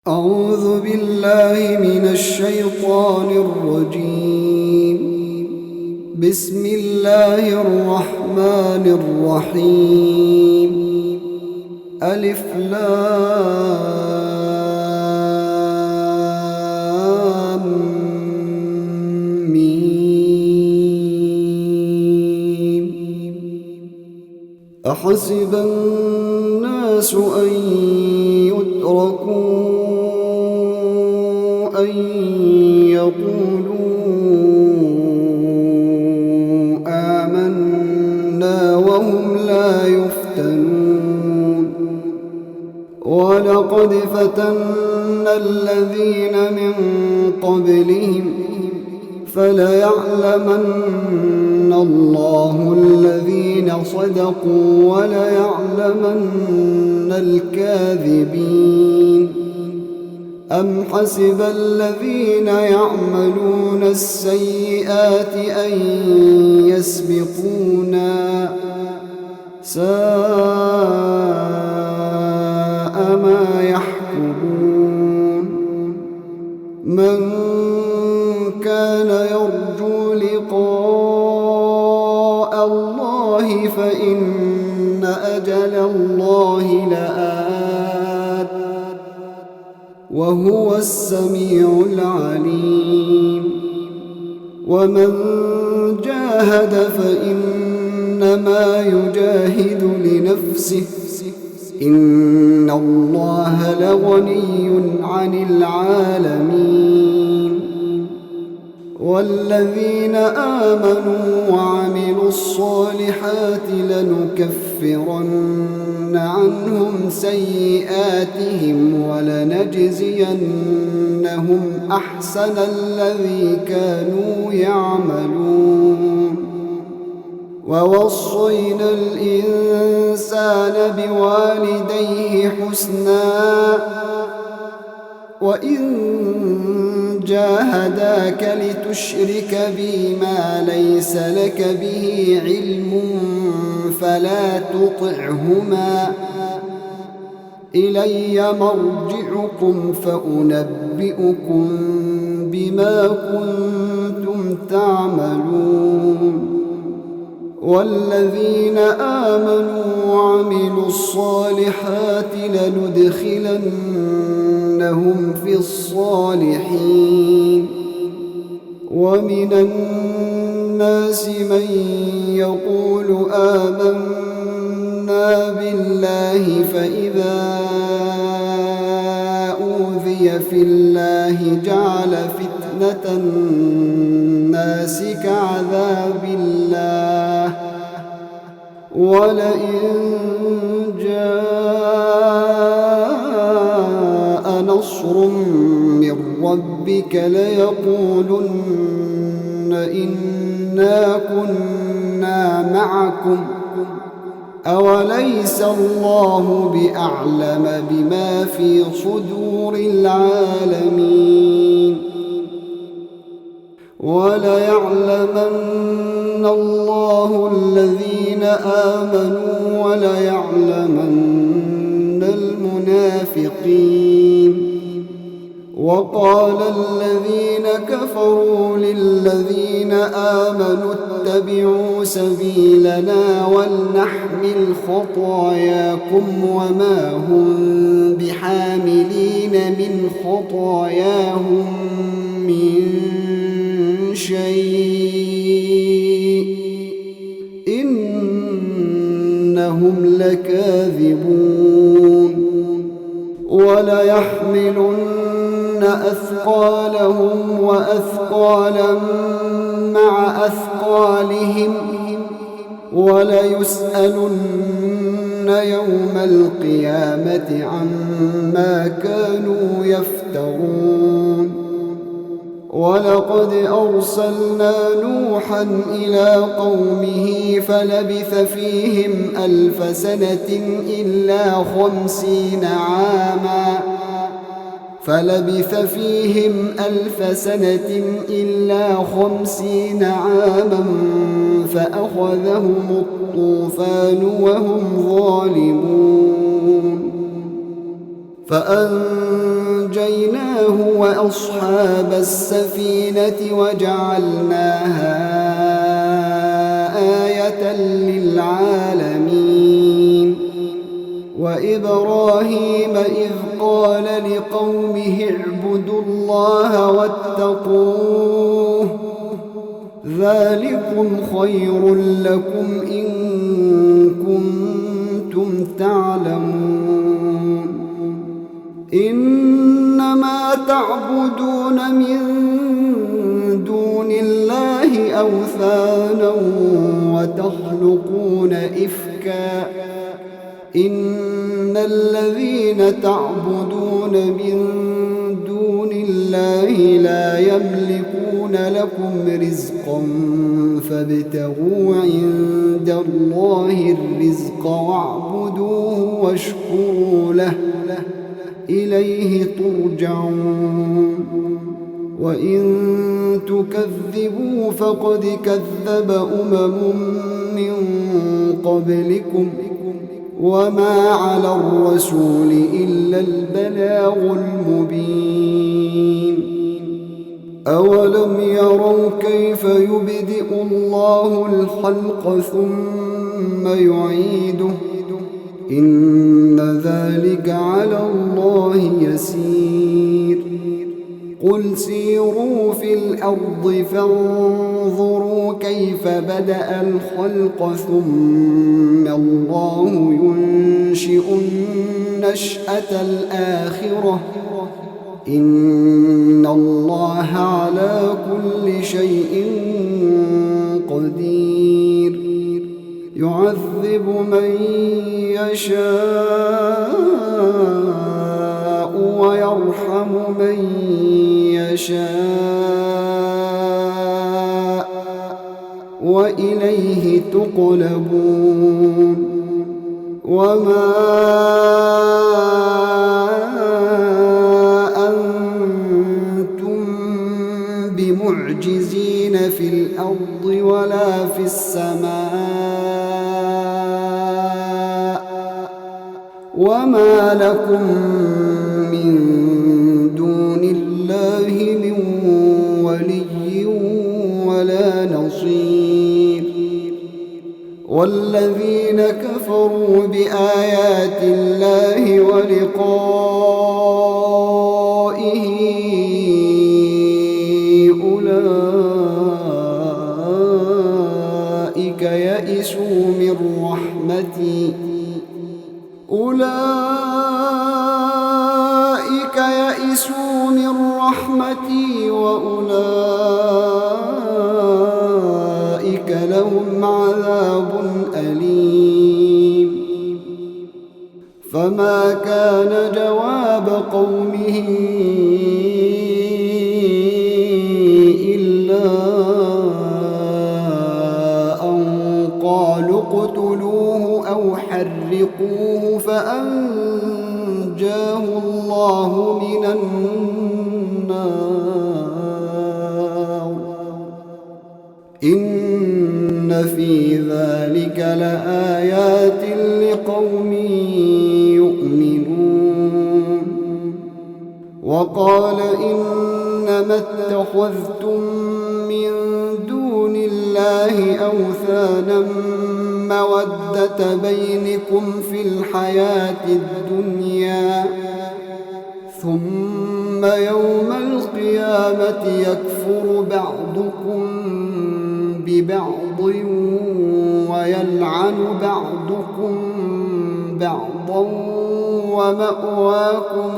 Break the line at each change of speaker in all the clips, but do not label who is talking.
أعوذ بالله من الشيطان الرجيم. بسم الله الرحمن الرحيم. ألف لام ميم. أحسب الناس أن يتركوا أن يقولوا آمنا وهم لا يفتنون. ولقد فتنا الذين من قبلهم فليعلمن الله الذين صدقوا وليعلمن الكاذبين. أم حسب الذين يعملون السيئات أن يسبقونا ساء ما يحكمون. من كان يرجو لقاء الله فإن أجل الله لآت وهو السميع العليم. ومن جاهد فإنما يجاهد لنفسه إن الله لغني عن العالمين. والذين آمنوا وعملوا الصالحات لنكفرن عنهم سيئاتهم ولنجزينهم أحسن الذي كانوا يعملون. ووصينا الإنسان بوالديه حسنا وإن جاهداك لتشرك بي ما ليس لك به علم فلا تطعهما إلي مرجعكم فأنبئكم بما كنتم تعملون. والذين آمنوا وعملوا الصالحات لندخلنهم في الصالحين. ومن الناس من يقول آمنا بالله فإذا أوذي في الله جعل فتنة الناس كعذاب الله ولئن جاء نصر من ربك ليقولن إنا كنا معكم أوليس الله بأعلم بما في صدور العالمين. وليعلمن الله الذين آمنوا وليعلمن المنافقين. وقال الذين كفروا للذين آمنوا اتبعوا سبيلنا ولنحمل خطاياكم وما هم بحاملين من خطاياهم من شيء إنهم لكاذبون. وليحملن أثقالهم وأثقالا مع أثقالهم وليسألن يوم القيامة عما كانوا يفترون. ولقد أرسلنا نوحا إلى قومه فلبث فيهم 1000 سنة إلا 50 عاما فأخذهم الطوفان وهم ظالمون. فأنجيناه فأنجيناه وأصحاب السفينة وجعلناها آية للعالمين وإبراهيم إذ قال لقومه اعبدوا الله واتقوه ذلكم خير لكم إن كنتم تعلمون إنما تعبدون من دون الله أوثانا وتخلقون إفكا إن الذين تعبدون من دون الله لا يملكون لكم رزقا فابتغوا عند الله الرزق واعبدوه واشكروا له إليه ترجعون وإن تكذبوا فقد كذب من قبلكم وما على الرسول إلا البلاغ المبين أولم يروا كيف يبدئ الله الخلق ثم يعيده إن ذلك على الله يسير قل سيروا في الأرض فانظروا كيف بدأ الخلق ثم الله ينشئ النشأة الآخرة إن الله على كل شيء قدير يعذب من يشاء ويرحم من يشاء وإليه تقلبون وما أنتم بمعجزين في الأرض ولا في السماء وما لكم من دون الله من ولي ولا نصير والذين كفروا بآيات الله ولقائه أولئك يئسوا من رحمتي وأولئك لهم عذاب أليم فما كان جواب قومه إلا أن قالوا اقتلوه أو حرقوه فأنجاه الله من النار إن في ذلك لآيات لقوم يؤمنون وقال إنما اتخذتم من دون الله أوثانا مودة بينكم في الحياة الدنيا ثم يوم القيامة يكفر بعضكم ببعض ويلعن بعضكم بعضا ومأواكم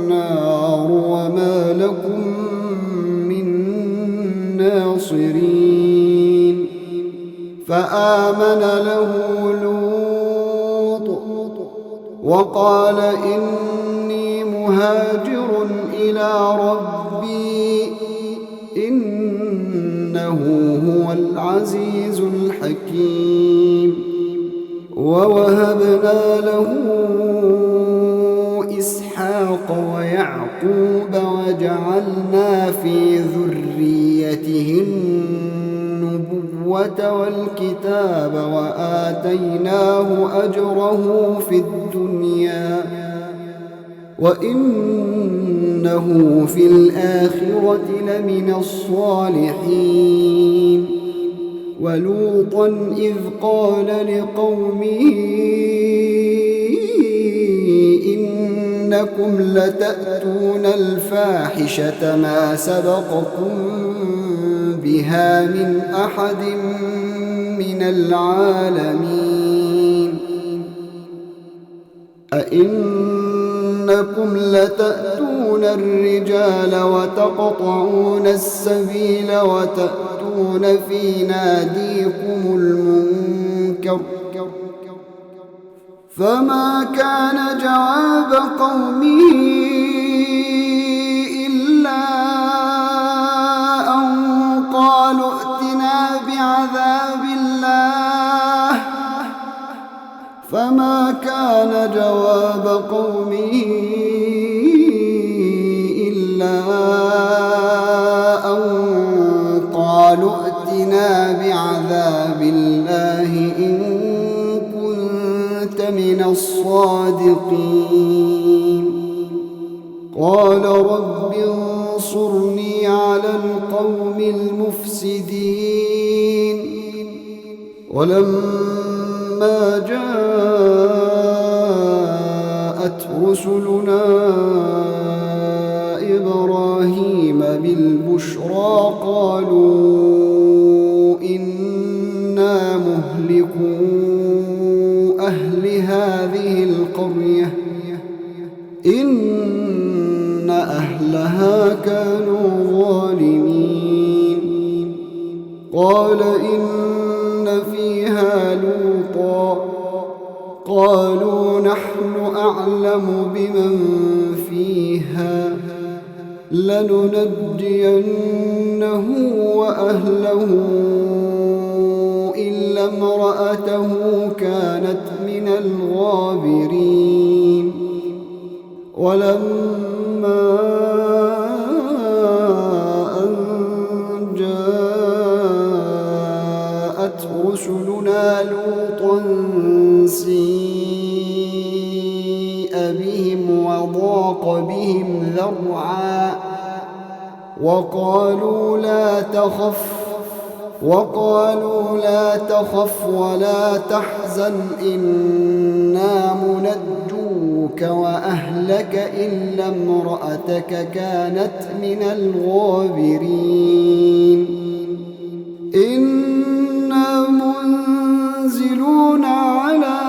النار وما لكم من ناصرين فآمن له لوط وقال إني مهاجر إلى ربي إنه هو العزيز الحكيم ووهبنا له إسحاق ويعقوب وجعلنا في ذريته النبوة النبوة والكتاب وآتيناه أجره في الدنيا وإنه في الآخرة لمن الصالحين ولوطا إذ قال لقومه إنكم لتأتون الفاحشة ما سبقكم بها من أحد من العالمين أئنكم لتأتون الرجال وتقطعون السبيل وتأتون في ناديكم المنكر فما كان جواب قومه إلا أن قالوا ائتنا بعذاب الله فما كان جواب قومه إلا أن قالوا ائتنا بعذاب الله إن كنت من الصادقين قال رب انصرني على القوم المفسدين ولما جاءت رسلنا إبراهيم بالبشرى قالوا إنا مهلكو أهل هذه القرية إن أهلها كانوا ظالمين قال إن فيها لوطا قالوا نحن أعلم بمن فيها لننجينه وأهله إلا امرأته كانت من الغابرين ولما أن جاءت رسلنا لوطا سيء بهم وضاق بهم ذرعا وقالوا لا تخف ولا تحزن إنا منجوك وأهلك إلا امرأتك كانت من الغابرين إنا منزلون على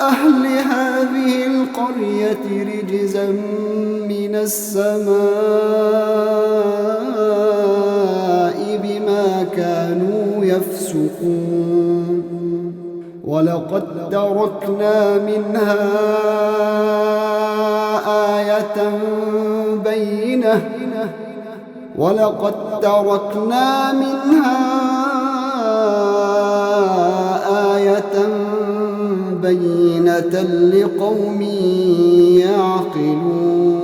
أهل هذه القرية رجزا من السماء بما كانوا يفسقون ولقد تركنا منها آية بينة لقوم يعقلون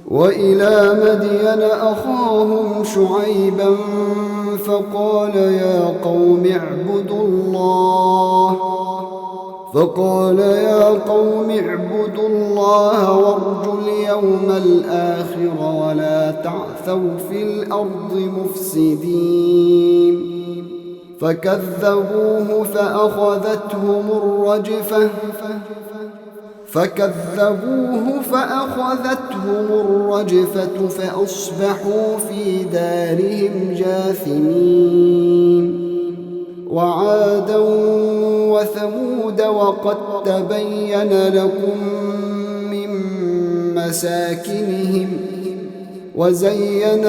وإلى مدين أخاهم شعيبا فقال يا قوم اعبدوا الله وارجوا اليوم الآخر ولا تعثوا في الأرض مفسدين فكذبوه فأخذتهم الرجفة فأصبحوا في دارهم جاثمين وعادا وثمود وقد تبين لكم من مساكنهم وزين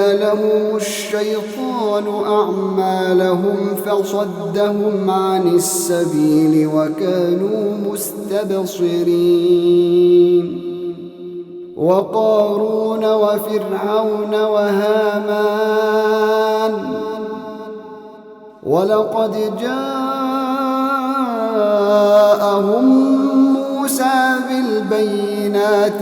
لهم الشيطان أعمالهم فصدهم عن السبيل وكانوا مستبصرين وقارون وفرعون وهامان ولقد جاءهم موسى بالبينات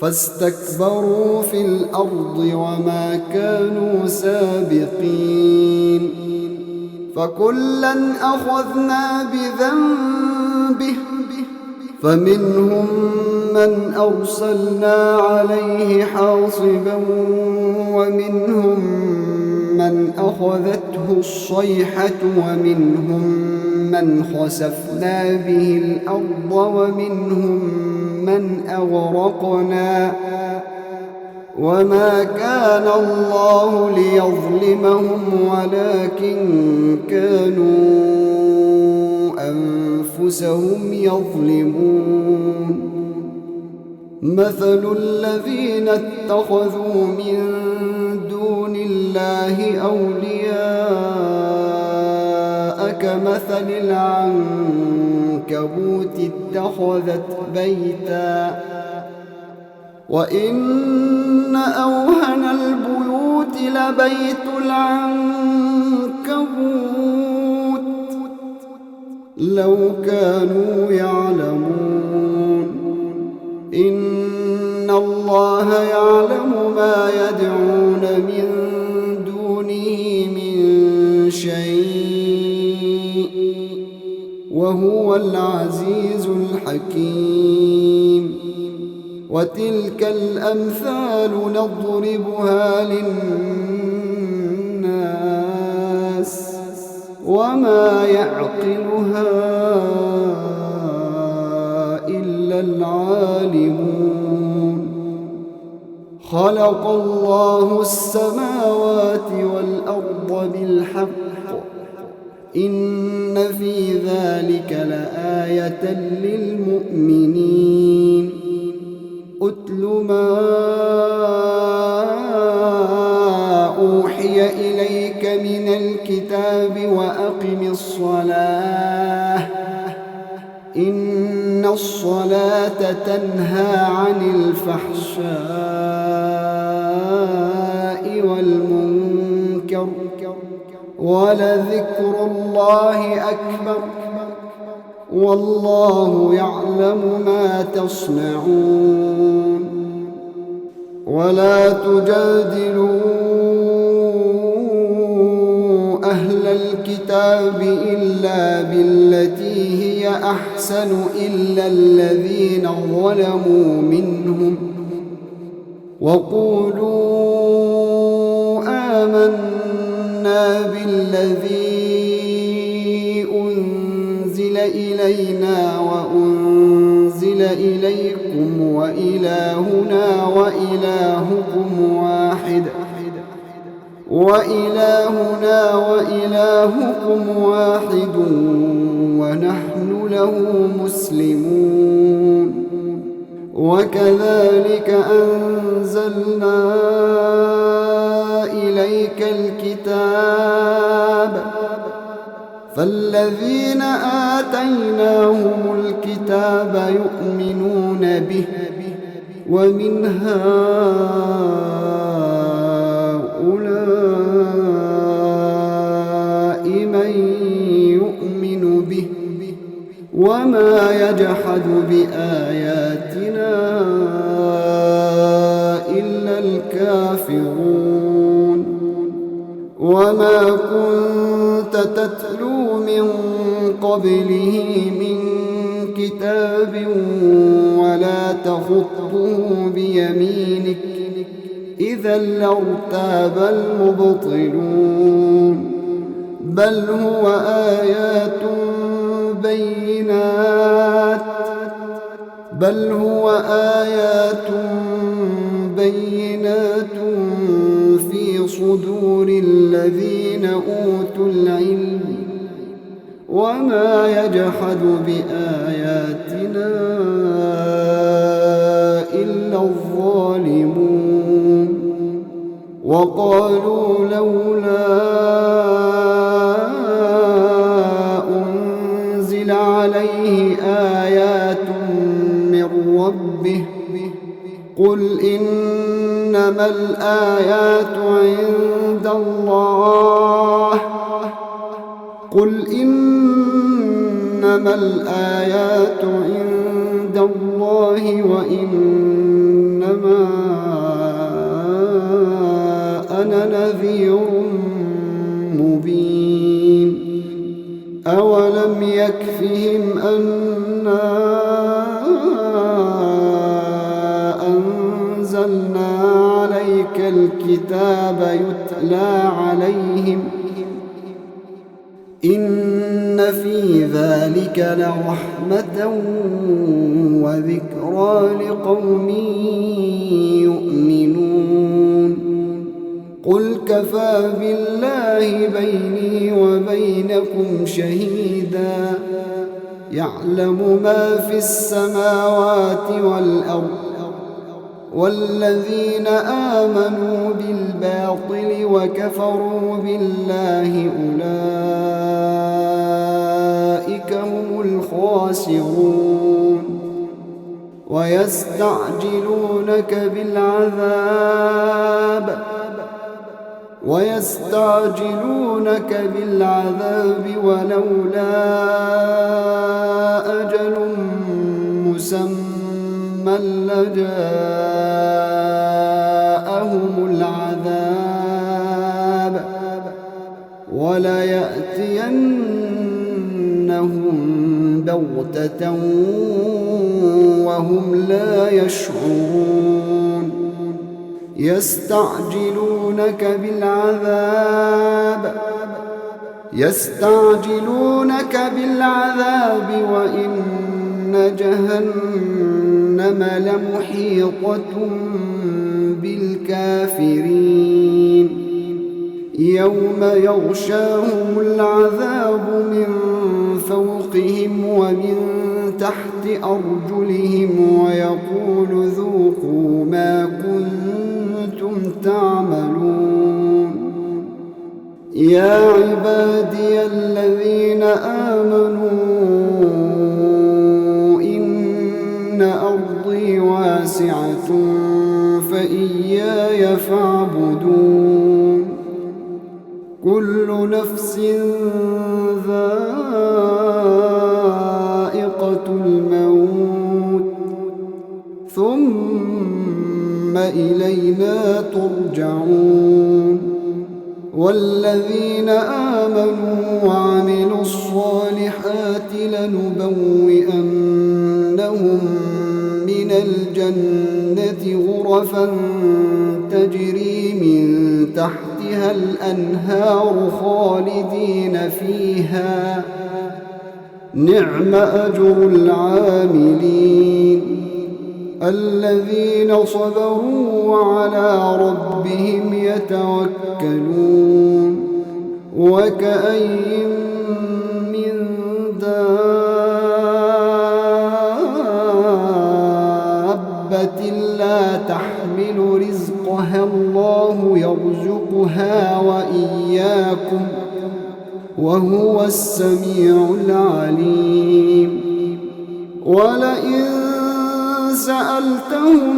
فاستكبروا في الأرض وما كانوا سابقين فكلا أخذنا بذنبه فمنهم من أرسلنا عليه حاصبا ومنهم من أخذته الصيحة ومنهم من خسفنا به الأرض ومنهم من أغرقنا وما كان الله ليظلمهم ولكن كانوا أنفسهم يظلمون مثل الذين اتخذوا من دون الله أولياء كمثل العنكبوت اتخذت بيتا وإن أوهن البيوت لبيت العنكبوت لو كانوا يعلمون إن الله يعلم ما يدعون من دونه من شيء وهو العزيز الحكيم وتلك الأمثال نضربها للناس وما يعقلها إلا العالمون خلق الله السماوات والأرض بالحق إن في ذلك لآية للمؤمنين أتل ما أوحي إليك من الكتاب وأقم الصلاة إن الصلاة تنهى عن الفحشاء والمنكر ولذكر الله أكبر والله يعلم ما تصنعون ولا تجادلوا أهل الكتاب إلا بالتي هي أحسن إلا الذين ظلموا منهم وقولوا آمنا بالذي أنزل إلينا وأنزل إليكم وإلهنا وإلهكم واحد ونحن له مسلمون وكذلك أنزلنا إليك الكتاب فالذين آتيناهم الكتاب يؤمنون به ومن هؤلاء من يؤمن به وما يجحد بآياتنا إلا الكافرون وما كنت تتلو من قبله من كتاب ولا تخطه بيمينك إذا لارتاب المبطلون بل هو آيات بينات في صدور الذين أوتوا العلم وما يجحد بآياتنا إلا الظالمون وقالوا لولا أنزل عليه آيات من ربه قل إنما الآيات عند الله إنما الآيات عند الله وإنما أنا نذير مبين أولم يكفهم أنا أنزلنا عليك الكتاب يتلى عليهم إن في ذلك لرحمة وذكرى لقوم يؤمنون قل كفى بالله بيني وبينكم شهيدا يعلم ما في السماوات والأرض والذين آمنوا بالباطل وكفروا بالله أولئك هم الخاسرون ويستعجلونك بالعذاب ولولا أجل مسمى لجاءهم العذاب وليأتينهم بغتة وهم لا يشعرون يستعجلونك بالعذاب وإن جهنم لمحيطة بالكافرين يوم يغشاهم العذاب من فوقهم ومن تحت أرجلهم ويقول ذوقوا ما كنتم تعملون يا عبادي الذين آمنوا إن أرضي واسعة فإياي فاعبدون كل نفس ذائقة الموت ثم إلينا ترجعون والذين آمنوا وعملوا الصالحات لنبوئنهم من الجنة غرفا تجري من تحتها الأنهار خالدين فيها نعم أجر العاملين الذين صبروا وعلى ربهم يتوكلون وكأي من دابة لا تحمل رزقها الله يرزقها وإياكم وهو السميع العليم ولئن سألتهم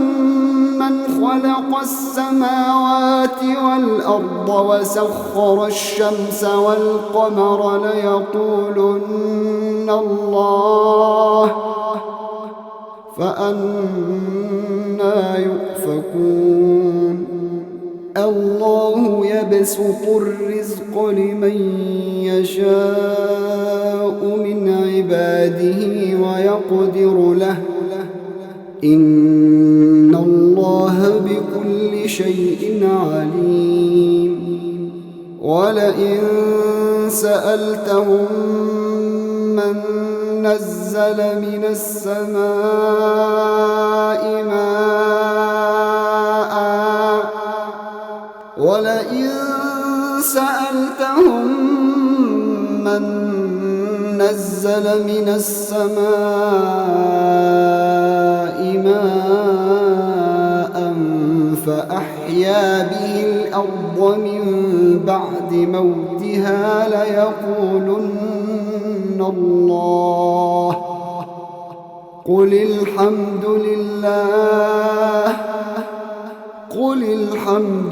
من خلق السماوات والأرض وسخر الشمس والقمر ليقولن الله فأنى يؤفكون الله يبسط الرزق لمن يشاء من عباده ويقدر له إن الله بكل شيء عليم ولئن سألتهم من نزل من السماء ماء ولئن سألتهم من نزل من السماء ماء فأحيا به الأرض من بعد موتها ليقولن الله قل الحمد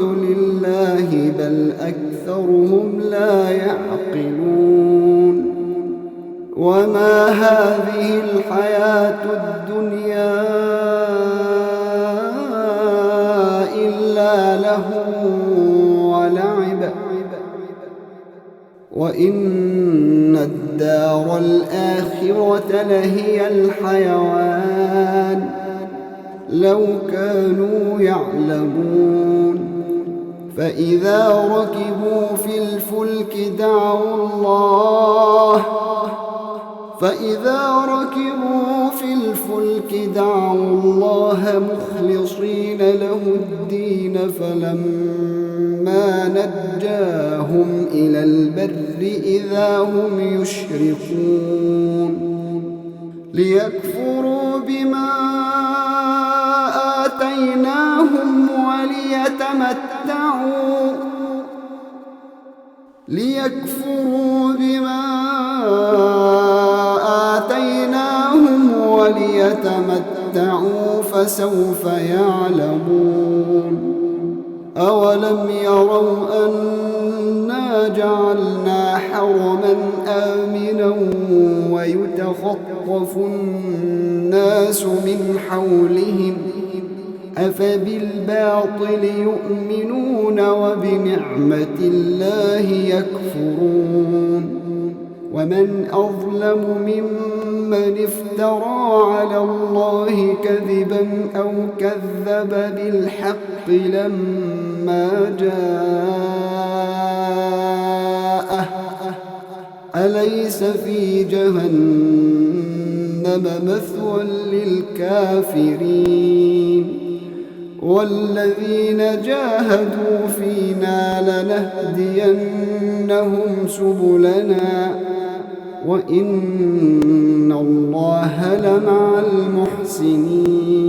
لله بل أكثرهم لا يعقلون وما هذه الحياة الدنيا إلا لهو ولعب وإن الدار الآخرة لهي الحيوان لو كانوا يعلمون فإذا ركبوا في الفلك دعوا الله مخلصين له الدين فلما نجاهم إلى البر إذا هم يشركون ليكفروا بما آتيناهم وليتمتعوا فسوف يعلمون أولم يروا أنا جعلنا حرما آمنا ويتخطف الناس من حولهم أفبالباطل يؤمنون وبنعمة الله يكفرون ومن أظلم ممن افترى على الله كذبا أو كذب بالحق لما جاءه أليس في جهنم مثوى للكافرين والذين جاهدوا فينا لنهدينهم سبلنا وإن الله لمع المحسنين